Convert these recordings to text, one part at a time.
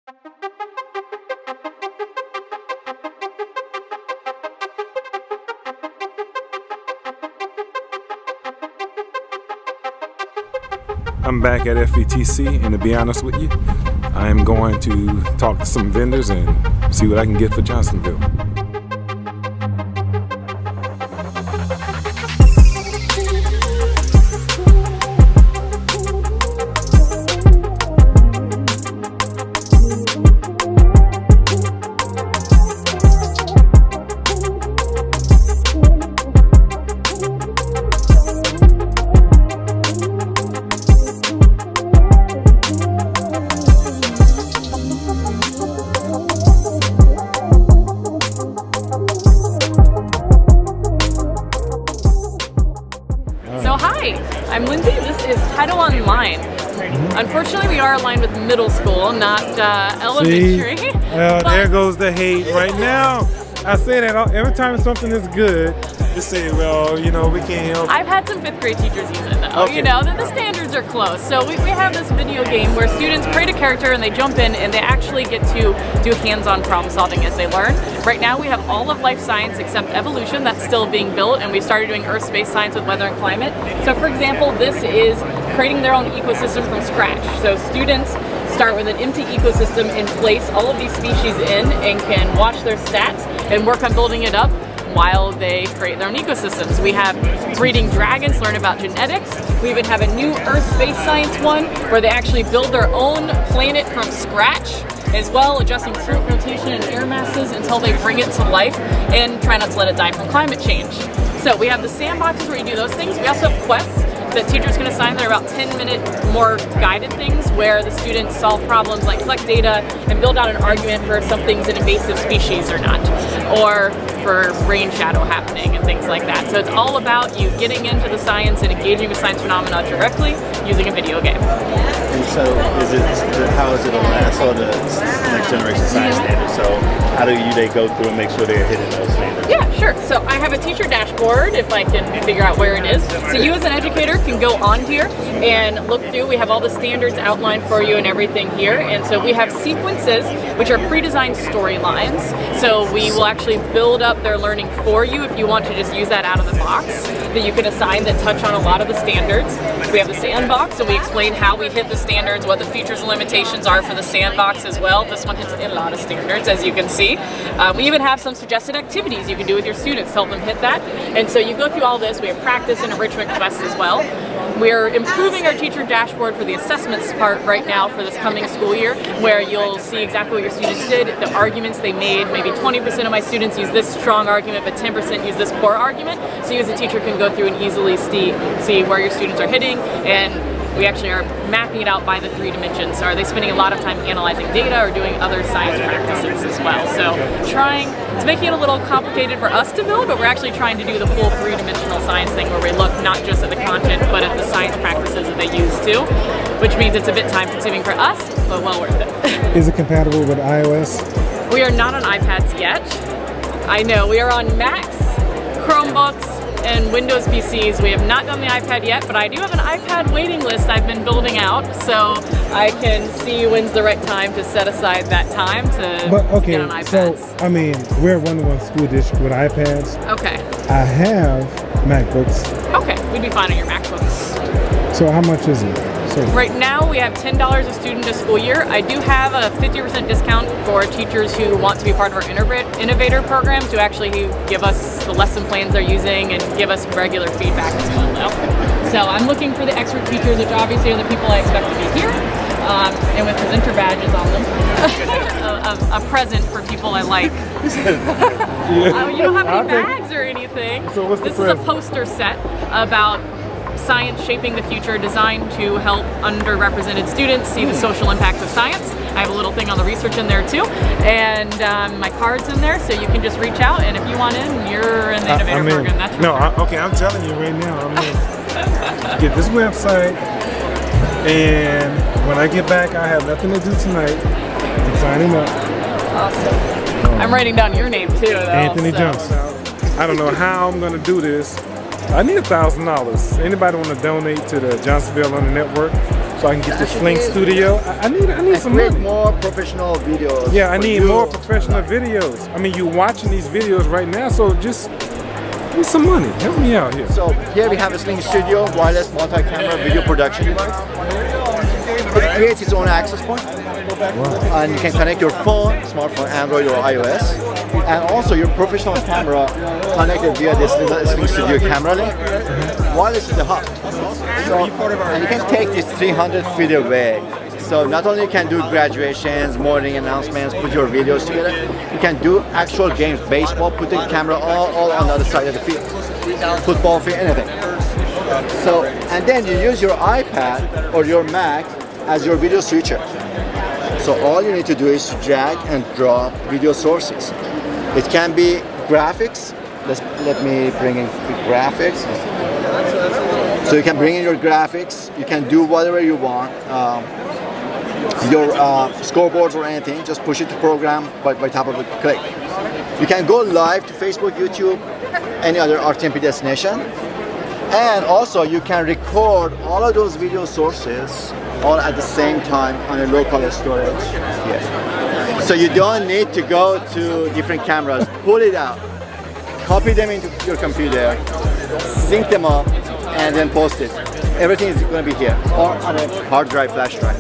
I'm back at FETC, and to be honest with you, I am going to talk to some vendors and see what I can get for Johnsonville. I'm Lindsay. This is Title Online. Unfortunately, we are aligned with middle school, not elementary. See? There goes the hate right now. I say that every time something is good, they say, well, you know, we can't help. I've had some 5th grade teachers use it though. Okay. You know, the standards are close. So we have this video game where students create a character and they jump in and they actually get to do hands-on problem solving as they learn. Right now we have all of life science except evolution that's still being built, and we've started doing earth space science with weather and climate. So for example, this is creating their own ecosystem from scratch. So students start with an empty ecosystem and place all of these species in and can watch their stats and work on building it up while they create their own ecosystems. We have breeding dragons, learn about genetics. We even have a new earth space science one where they actually build their own planet from scratch, as well, adjusting fruit rotation and air masses until they bring it to life and try not to let it die from climate change. So we have the sandboxes where you do those things. We also have quests that teachers can assign that are about 10-minute more guided things where the students solve problems like collect data and build out an argument for if something's an invasive species or not, or for rain shadow happening and things like that. So it's all about you getting into the science and engaging with science phenomena directly using a video game. And so how is it aligned? I saw the next generation science standards. So how do they go through and make sure they're hitting those standards? Yeah, sure. So I have a teacher dashboard if I can figure out where it is. So you as an educator can go on here and look through. We have all the standards outlined for you and everything here. And so we have sequences, which are pre-designed storylines. So we will actually build up their learning for you if you want to just use that out of the box, that you can assign that touch on a lot of the standards. We have the sandbox, and we explain how we hit the standards, what the features and limitations are for the sandbox as well. This one hits a lot of standards, as you can see. We even have some suggested activities you can do with your students to help them hit that. And so you go through all this. We have practice and enrichment quests as well. We're improving our teacher dashboard for the assessments part right now for this coming school year, where you'll see exactly what your students did, the arguments they made. Maybe 20% of my students use this strong argument, but 10% use this poor argument. So you as a teacher can go through and easily see where your students are hitting, and we actually are mapping it out by the 3 dimensions. So are they spending a lot of time analyzing data or doing other science practices as well? So it's making it a little complicated for us to build, but we're actually trying to do the full 3-dimensional science thing where we look not just at the content, but at the science practices that they use too, which means it's a bit time consuming for us, but well worth it. Is it compatible with iOS? We are not on iPads yet. I know, we are on Macs, Chromebooks, and Windows PCs. We have not done the iPad yet, but I do have an iPad waiting list I've been building out, so I can see when's the right time to set aside that time to get on iPads. So, I mean, we're a one-to-one school district with iPads. Okay. I have MacBooks. Okay, we'd be fine on your MacBooks. So how much is it? Right now we have $10 a student this school year. I do have a 50% discount for teachers who want to be part of our innovator programs, to actually give us the lesson plans they're using and give us regular feedback as well now. So I'm looking for the expert teachers, which obviously are the people I expect to be here, and with presenter badges on them. a present for people I like. You don't have any bags or anything. So what's the This is a poster set about science shaping the future, designed to help underrepresented students see the social impact of science. I have a little thing on the research in there too, and my card's in there, so you can just reach out, and if you want in, you're in the innovator program. That's okay, I'm telling you right now, I'm gonna get this website, and when I get back, I have nothing to do tonight. I'm signing up. Awesome. I'm writing down your name too, though. Anthony Johnson. I don't know how I'm gonna do this. I need $1,000. Anybody want to donate to the Johnsonville on the network? so I can get this Sling Studio. I need some Create money. more professional videos. Yeah, I for need you. more professional videos. I mean, you watching these videos right now, so just give me some money. Help me out here. So here we have a Sling Studio wireless multi-camera video production device. It creates its own access point, and you can connect your phone, smartphone, Android or iOS, and also your professional camera connected via this little Sling Studio camera link. Wireless is the hub. So, and you can take this 300 feet away. So not only you can do graduations, morning announcements, put your videos together, you can do actual games, baseball, put the camera all on the other side of the field, football field, anything. So, and then you use your iPad or your Mac as your video switcher. So all you need to do is to drag and drop video sources. It can be graphics. Let me bring in the graphics. So you can bring in your graphics. You can do whatever you want. Your scoreboards or anything, just push it to program by tap of a click. You can go live to Facebook, YouTube, any other RTMP destination. And also you can record all of those video sources all at the same time on a local storage here. So you don't need to go to different cameras, pull it out, copy them into your computer, sync them up, and then post it. Everything is going to be here, or on a hard drive, flash drive.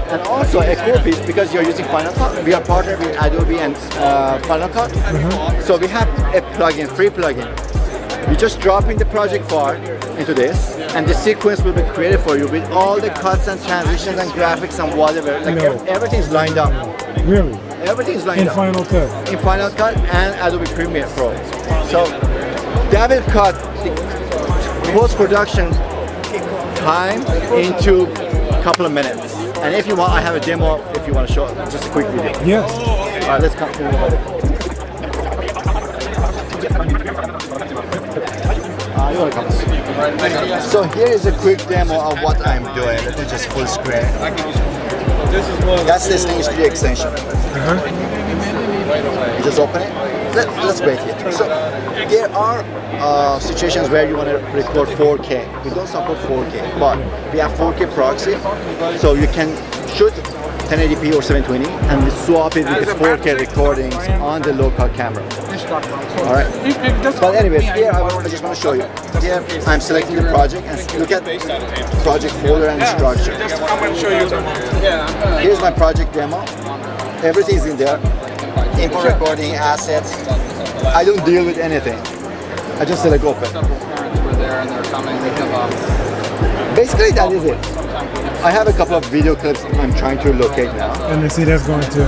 And also a cool piece, because you're using Final Cut, we are partnered with Adobe and Final Cut. So we have a plugin, free plugin. You just drop in the project file into this, and the sequence will be created for you with all the cuts and transitions and graphics and whatever. Like everything's lined up. Really? Everything's lined up. In Final Cut. In Final Cut and Adobe Premiere Pro. So that will cut the post-production time into a couple of minutes. And if you want, I have a demo if you want to show it. Just a quick video. Yes. All right, let's continue. You want to come? So here is a quick demo of what I'm doing. Let me just full screen. That's the Sling Studio extension. You just open it. Let's wait here. So there are situations where you want to record 4K. We don't support 4K, but we have 4K proxy, so you can shoot 1080p or 720, and we swap it with the 4K recordings on the local camera. All right. But anyways, here I just want to show you. Here I'm selecting the project, and look at the project folder and the structure. I'm going to show you. Here's my project demo. Everything's in there. Input recording, assets. I don't deal with anything. I just select open. Basically, that is it. I have a couple of video clips I'm trying to locate now. And you see that's going to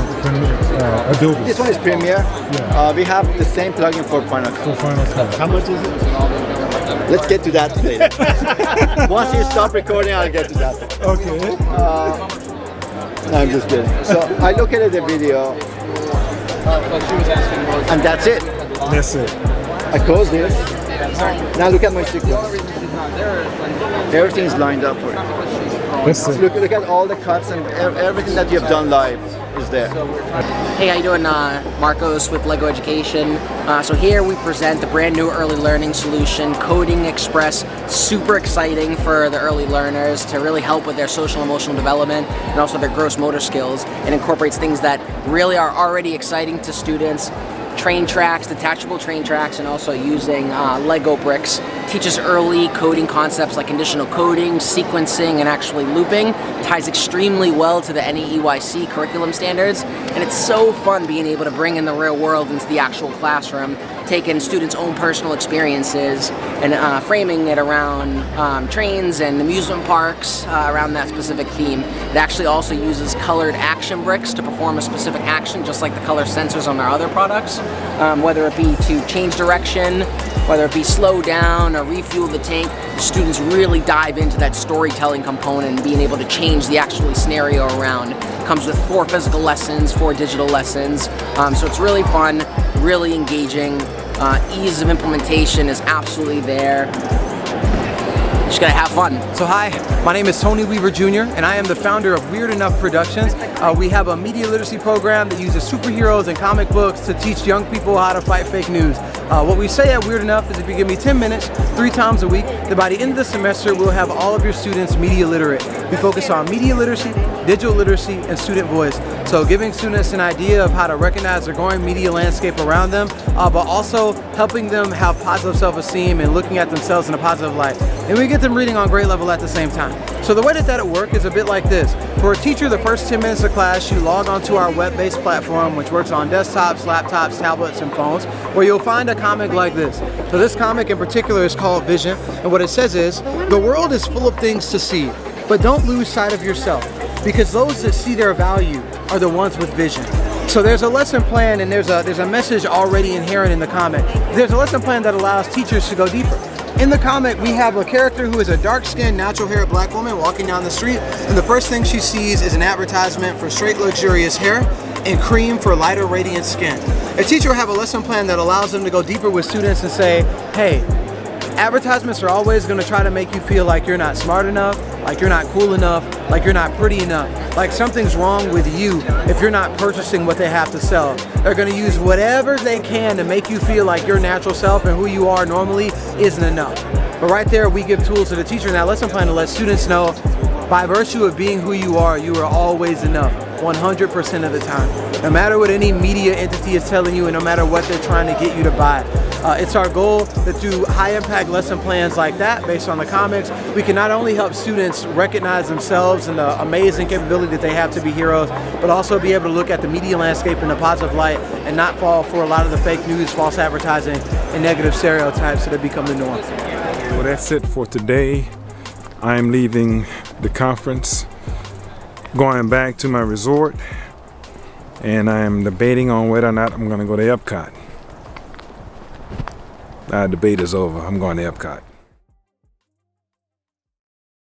Adobe. This one is Premiere. Yeah. We have the same plugin for Final Cut. For Final Cut. How much is it? Let's get to that later. Once you stop recording, I'll get to that. Okay. No, I'm just kidding. So I located the video, and that's it. That's it. I close this. Now look at my sequence. Everything's lined up for it. That's it. Look at all the cuts and everything that you have done live is there. Hey, how you doing? Marcos with Lego Education. So here we present the brand new early learning solution, Coding Express. Super exciting for the early learners to really help with their social emotional development and also their gross motor skills. It incorporates things that really are already exciting to students. Train tracks, detachable train tracks, and also using Lego bricks. Teaches early coding concepts like conditional coding, sequencing, and actually looping. Ties extremely well to the NEEYC curriculum standards, and it's so fun being able to bring in the real world into the actual classroom, taking students' own personal experiences and framing it around trains and amusement parks around that specific theme. It actually also uses colored action bricks to perform a specific action, just like the color sensors on our other products, whether it be to change direction, whether it be slow down or refuel the tank. The students really dive into that storytelling component and being able to change the actual scenario around. It comes with 4 physical lessons, 4 digital lessons, so it's really fun, really engaging. Ease of implementation is absolutely there. Just gotta have fun. So hi, my name is Tony Weaver Jr. and I am the founder of Weird Enough Productions. We have a media literacy program that uses superheroes and comic books to teach young people how to fight fake news. What we say at Weird Enough is if you give me 10 minutes, 3 times a week, that by the end of the semester, we'll have all of your students media literate. We focus on media literacy, digital literacy, and student voice. So giving students an idea of how to recognize the growing media landscape around them, but also helping them have positive self-esteem and looking at themselves in a positive light. And we get them reading on grade level at the same time. So the way that that'll work is a bit like this. For a teacher, the first 10 minutes of class, you log onto our web-based platform, which works on desktops, laptops, tablets, and phones, where you'll find a comic like this. So this comic in particular is called Vision, and what it says is, the world is full of things to see, but don't lose sight of yourself, because those that see their value are the ones with vision. So there's a lesson plan, and there's a message already inherent in the comic. There's a lesson plan that allows teachers to go deeper. In the comic, we have a character who is a dark-skinned, natural-haired black woman walking down the street, and the first thing she sees is an advertisement for straight, luxurious hair and cream for lighter, radiant skin. A teacher will have a lesson plan that allows them to go deeper with students and say, hey, advertisements are always going to try to make you feel like you're not smart enough, like you're not cool enough, like you're not pretty enough, like something's wrong with you if you're not purchasing what they have to sell. They're going to use whatever they can to make you feel like your natural self and who you are normally isn't enough. But right there, we give tools to the teacher in that lesson plan to let students know, by virtue of being who you are always enough, 100% of the time. No matter what any media entity is telling you and no matter what they're trying to get you to buy. It's our goal that through high-impact lesson plans like that, based on the comics, we can not only help students recognize themselves and the amazing capability that they have to be heroes, but also be able to look at the media landscape in a positive light and not fall for a lot of the fake news, false advertising, and negative stereotypes that have become the norm. Well, that's it for today. I'm leaving the conference, going back to my resort, and I'm debating on whether or not I'm going to go to Epcot. Our debate is over. I'm going to Epcot.